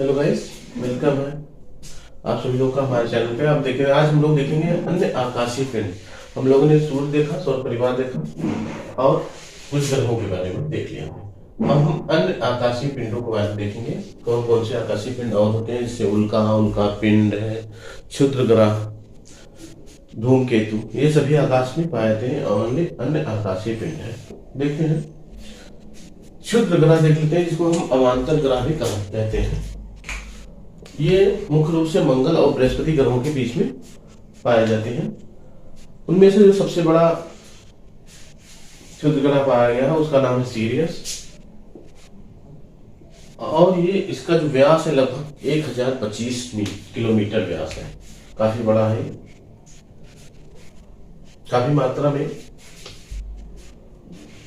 Hello guys, welcome है आप सभी लोग का हमारे चैनल पे। आप देख रहे हैं, आज हम लोग देखेंगे अन्य आकाशीय पिंड। हम लोगों ने सूर्य देखा, सौर परिवार देखा और कुछ ग्रहों के बारे में देख लिया। अब हम अन्य आकाशीय पिंडों के बारे में देखेंगे। कौन कौन से आकाशीय पिंड और होते हैं, जैसे उल्का पिंड है, क्षुद्र ग्रह, धूमकेतु, ये सभी आकाश में पाए जाते हैं और अन्य आकाशीय पिंड है। देखते हैं, क्षुद्र ग्रह देख लेते हैं, जिसको हम अवांतर ग्रह भी कहते हैं। ये मुख्य रूप से मंगल और बृहस्पति ग्रहों के बीच में पाए जाते हैं। उनमें से जो सबसे बड़ा क्षुद्र ग्रह पाया गया है उसका नाम है सीरियस, और ये इसका जो व्यास है लगभग 1025 किलोमीटर व्यास है। काफी बड़ा है, काफी मात्रा में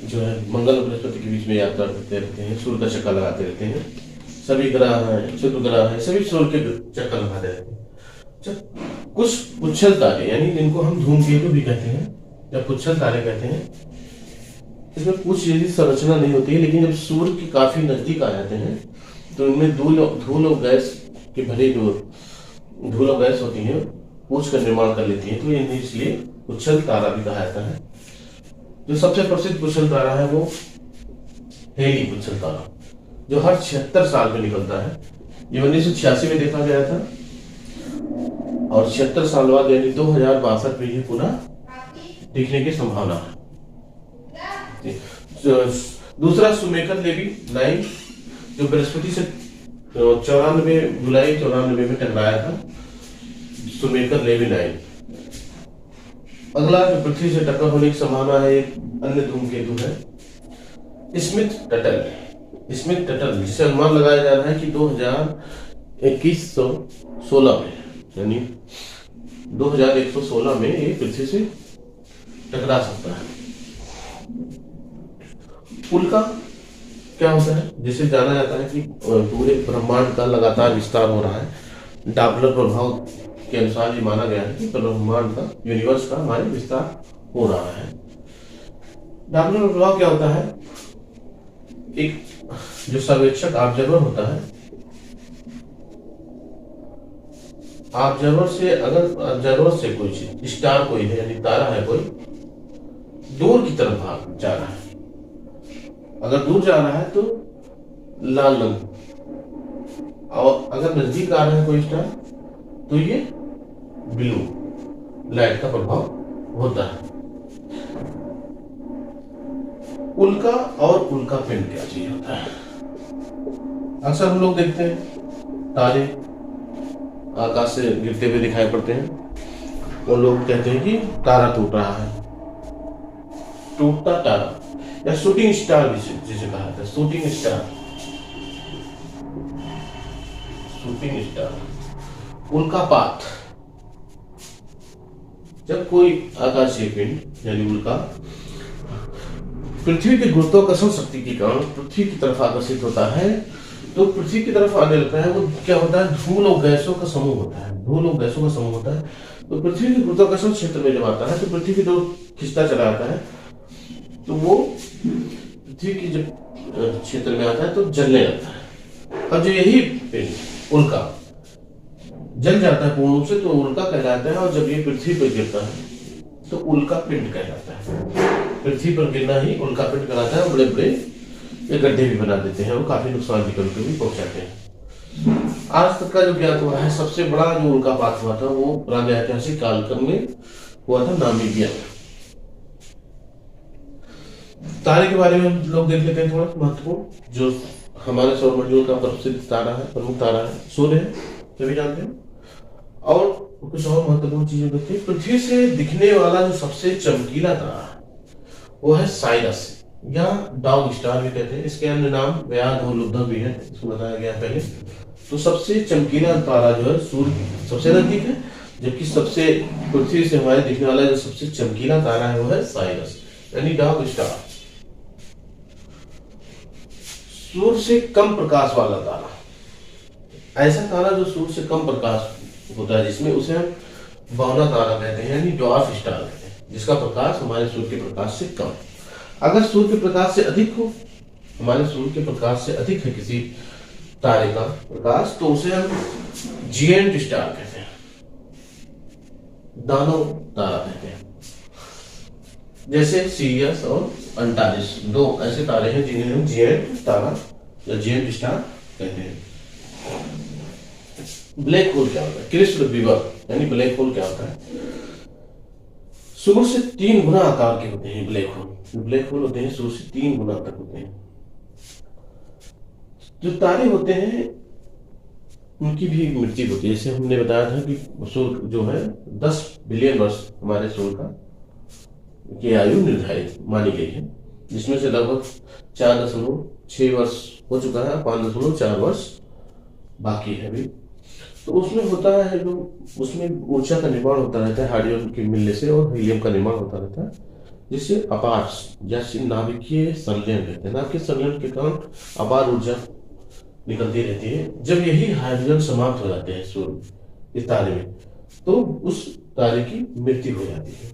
जो है मंगल और बृहस्पति के बीच में यात्रा करते रहते हैं, सूर्य का चक्कर लगाते रहते हैं। सभी ग्रह हैं, क्षुद्र ग्रह है, सभी सूर्य के चक्कर लगाते रहते हैं। कुछ पुच्छल तारे, यानी जिनको हम धूमकेतु भी कहते हैं या पुच्छल तारे कहते हैं, इसमें कुछ जैसी संरचना नहीं होती है, लेकिन जब सूर्य के काफी नजदीक आ जाते हैं तो इनमें धूल और गैस के भरे जो धूल और गैस होती है पूछ का निर्माण कर लेती है, तो इन्हें इसलिए पुच्छल तारा भी कहा जाता है। जो सबसे प्रसिद्ध पुच्छल तारा है वो हेली पुच्छल तारा, जो हर 76 साल में निकलता है। ये 1986 में देखा गया था और 76 साल बाद यानी 2062 में ये पुनः दिखने की संभावना है। दूसरा सुमेकर लेवी 9, जो बृहस्पति से 94 जुलाई 94 में टकराया था, सुमेकर लेवी 9। अगला जो पृथ्वी से टक्कर होने की संभावना है, एक अन्य धूमकेतु है स्मिथ टटल, जिसे अनुमान लगाया जा रहा है कि 2116 में, यानी 2116 में ये पृथ्वी से टकरा सकता है। उल्का क्या होता है, जिसे जाना जाता है कि पूरे ब्रह्मांड का लगातार विस्तार हो रहा है। डॉपलर प्रभाव के अनुसार ये माना गया है कि ब्रह्मांड का, यूनिवर्स का हमारे विस्तार हो रहा है। डॉपलर प्रभाव क्या होता है, एक जो सर्वेक्षक ऑब्जर्वर होता है, ऑब्जर्वर से कोई चीज, स्टार कोई है यानी तारा है कोई, दूर की तरफ भाग जा रहा है, अगर दूर जा रहा है तो लाल रंग, और अगर नजदीक आ रहा है कोई स्टार तो ये ब्लू लाइट का प्रभाव होता है। उल्का और उल्का पिंड क्या चीज होता है। अक्सर हम लोग देखते हैं तारे आकाश से गिरते हुए दिखाई पड़ते हैं, और लोग कहते हैं कि तारा टूट रहा है, टूटता तारा या शूटिंग स्टार जिसे कहा जाता है, शूटिंग स्टार। उल्कापात, जब कोई आकाशीय पिंड यानी उल्का पृथ्वी के गुरुत्वाकर्षण शक्ति के कारण पृथ्वी की तरफ आकर्षित होता है, तो पृथ्वी की तरफ आने लगता है। वो क्या होता है, धूल और गैसों का समूह होता है। तो पृथ्वी के गुरुत्वाकर्षण क्षेत्र में जब आता है तो पृथ्वी की जो खिंचता चला आता है, तो वो पृथ्वी की जब क्षेत्र में आता है तो जलने लगता है। और जो यही पिंड उल्का जल जाता है पूर्ण रूप से, तो उल्का कहलाता है। और जब ये पृथ्वी पर गिरता है तो उल्का पिंड कहलाता है। पृथ्वी पर गिरना ही उल्का पिंड कहलाता है। बड़े बड़े ये गड्ढे भी बना देते हैं, वो काफी नुकसान भी कभी कभी पहुंचाते हैं। आज तक का जो ज्ञात हुआ है, सबसे बड़ा जो उल्कापात हुआ था वो प्रागैतिहासिक कालक्रम में हुआ था, नामीबिया में। तारे के बारे में हम लोग देख लेते हैं थोड़ा महत्वपूर्ण। जो हमारे सौरमंडल का प्रसिद्ध तारा है, प्रमुख तारा है, सूर्य है, सभी जानते हैं। और कुछ और महत्वपूर्ण चीजें देखते हैं। पृथ्वी से दिखने वाला जो सबसे चमकीला तारा है वो है साइरस, या डॉग स्टार भी कहते हैं। इसके अन्य नाम व्याध और लुब्धक भी है, इसको बताया गया पहले। तो सबसे चमकीला तारा जो है सूर्य सबसे नजदीक है, जबकि सबसे पृथ्वी से हमारे दिखने वाला जो सबसे चमकीला तारा है वो है साइरस यानी डॉग स्टार। सूर्य से कम प्रकाश वाला तारा, ऐसा तारा जो सूर्य से कम प्रकाश होता है जिसमें, उसे हम बौना तारा कहते हैं यानी ड्वार्फ स्टार कहते हैं, जिसका प्रकाश हमारे सूर्य के प्रकाश से कम है। अगर सूर्य के प्रकाश से अधिक हो, हमारे सूर्य के प्रकाश से अधिक है किसी तारे का प्रकाश, तो उसे हम जिएंट स्टार कहते हैं, दानव तारा कहते हैं। जैसे सीरियस और अंटारिस, दो ऐसे तारे हैं जिन्हें हम जिएंट तारा या जिएंट स्टार कहते हैं। ब्लैक होल क्या होता है? कृष्ण विवर यानी ब्लैक होल क्या होता है? सूर्य से 3 गुना आकार के होते हैं ब्लैक होल। ब्लैक होल होते हैं सूर्य से 3 गुना तक होते हैं। जो तारे होते हैं उनकी भी मृत्यु होती है। जैसे हमने बताया था कि सूर्य जो है 10 बिलियन वर्ष हमारे सूर्य का की आयु निर्धारित मानी गई है, जिसमें से लगभग 4.6 वर्ष हो चुका है, 5.4 वर्ष बाकी है अभी। तो उसमें होता है जो उसमें ऊर्जा का निर्माण होता रहता है हाइड्रोजन के मिलने से, और हीलियम का निर्माण होता रहता है, जिससे अपार जैसे नाभिकीय संलयन कहते हैं। नाभिकीय संलयन के कारण अपार ऊर्जा निकलती रहती है। जब यही हाइड्रोजन समाप्त हो जाते हैं सूर्य इस तारे में, तो उस तारे की मृत्यु हो जाती है।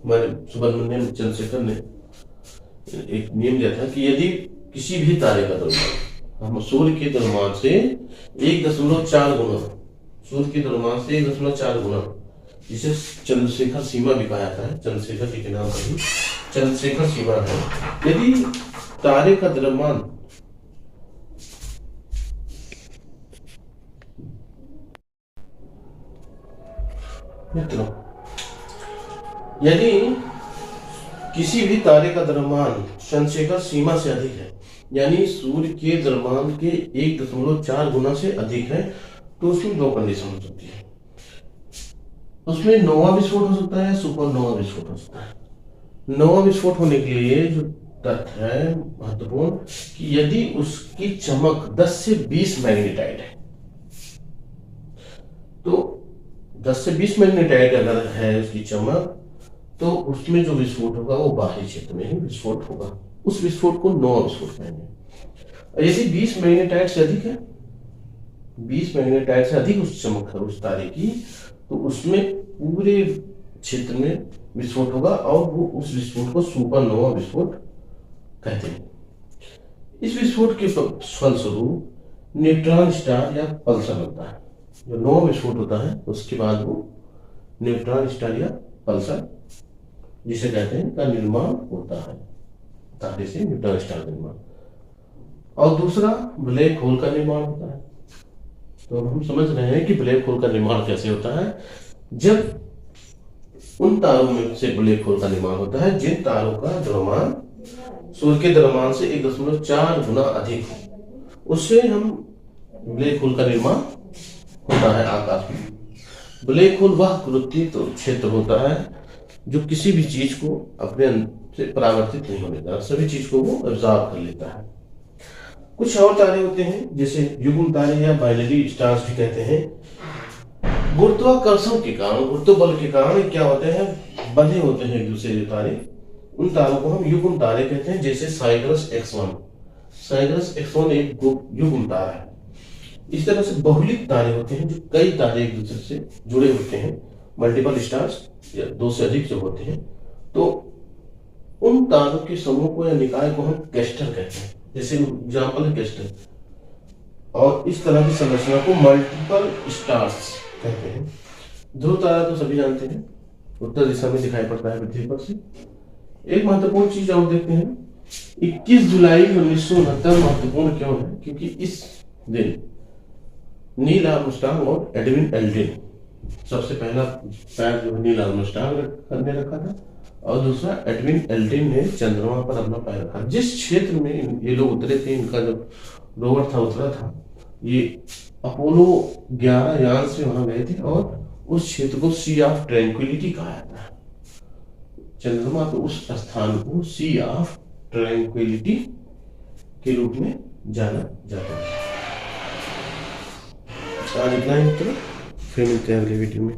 हमारे सुब्रमण्यम चंद्रशेखर ने एक नियम दिया था कि यदि किसी भी तारे का द्रव्यमान हम सूर्य के द्रव्यमान से 1.4 गुना, सूर्य के द्रव्यमान से 1.4 गुना, जिसे चंद्रशेखर सीमा भी कहा जाता है, चंद्रशेखर जी के नाम पर ही चंद्रशेखर सीमा है। यदि तारे का द्रव्यमान मित्रों, यदि किसी भी तारे का द्रव्यमान चंद्रशेखर सीमा से अधिक है, यानी सूर्य के द्रव्यमान के 1.4 गुना से अधिक है, तो उसमें 2 कंडीशन हो सकती है। उसमें नोवा विस्फोट हो सकता है, सुपरनोवा विस्फोट हो सकता है। नोवा विस्फोट होने के लिए जो तथ्य है महत्वपूर्ण, कि यदि उसकी चमक 10 से 20 मैग्नीटाइड है, तो 10 से 20 मैग्नीटाइड अगर है उसकी चमक, तो उसमें जो विस्फोट होगा वो बाहरी क्षेत्र में ही विस्फोट होगा। उस विस्फोट को नोवा विस्फोट कहेंगे। यदि 20 मैग्नीटाइड से अधिक है, 20 मैग्नीटाइड से अधिक उस चमक है उस तारे की, तो उसमें पूरे क्षेत्र में विस्फोट होगा, और वो उस विस्फोट को सुपरनोवा विस्फोट कहते हैं। इस विस्फोट के फलस्वरूप न्यूट्रॉन स्टार या पल्सर बनता है। जो नोवा विस्फोट होता है उसके बाद वो न्यूट्रॉन स्टार या पल्सर, जिसे कहते हैं, का निर्माण होता है। तारे से न्यूट्रॉन स्टार का निर्माण। और दूसरा ब्लैक होल का निर्माण होता है। तो हम समझ रहे हैं कि ब्लैक होल का निर्माण कैसे होता है। जब उन तारों में से ब्लैक होल का निर्माण होता है जिन तारों का द्रव्यमान सूर्य के द्रव्यमान से 1.4 गुना अधिक हो, उससे हम ब्लैक होल का निर्माण होता है आकाश में। ब्लैक होल वह गुरुत्वीय क्षेत्र होता है जो किसी भी चीज को अपने से परावर्तित नहीं होने देता, सभी चीज को वो एब्जॉर्ब कर लेता है। कुछ और तारे होते हैं जैसे युग्म तारे या बाइनरी स्टार्स भी कहते हैं। गुरुत्वाकर्षण के कारण, गुरुत्व बल के कारण क्या होते हैं, बंधे होते हैं एक दूसरे के तारे। उन तारों को हम युग्म तारे कहते हैं। जैसे साइग्रस X1, साइग्रस X1 एक युग्म तारा है। इस तरह से बहुलिक तारे होते हैं जो कई तारे एक दूसरे से जुड़े होते हैं, मल्टीपल स्टार्स या 2 से अधिक जो होते हैं। तो उन तारों के समूह को या निकाय को हम क्लस्टर कहते हैं। जैसे एग्जाम्पल है क्लस्टर। और इस तरह की संरचना को मल्टीपल स्टार्स कहते हैं। ध्रुव तारा तो सभी जानते हैं, उत्तर दिशा में दिखाई पड़ता है पृथ्वी पर से। एक महत्वपूर्ण चीज और देखते हैं, 21 जुलाई 1969 महत्वपूर्ण क्यों है? क्योंकि इस दिन नील आर्मस्ट्रांग और एडविन एल्ड्रिन, सबसे पहला पैर जो नील आर्मस्ट्रांग ने रखा था, और दूसरा एडविन एल्ड्रिन ने चंद्रमा पर अपना पैर रखा। जिस क्षेत्र में ये लोग उतरे थे, इनका जो रोवर था उतरा था, ये अपोलो 11 यान से वहां गए थे, और उस क्षेत्र को सी ऑफ ट्रैंक्विलिटी कहा जाता है। चंद्रमा के उस स्थान को सी ऑफ ट्रैंक्विलिटी के रूप में जाना जाता है। आज इतना ही मित्रों, फिर मिलते हैं अगले वीडियो में।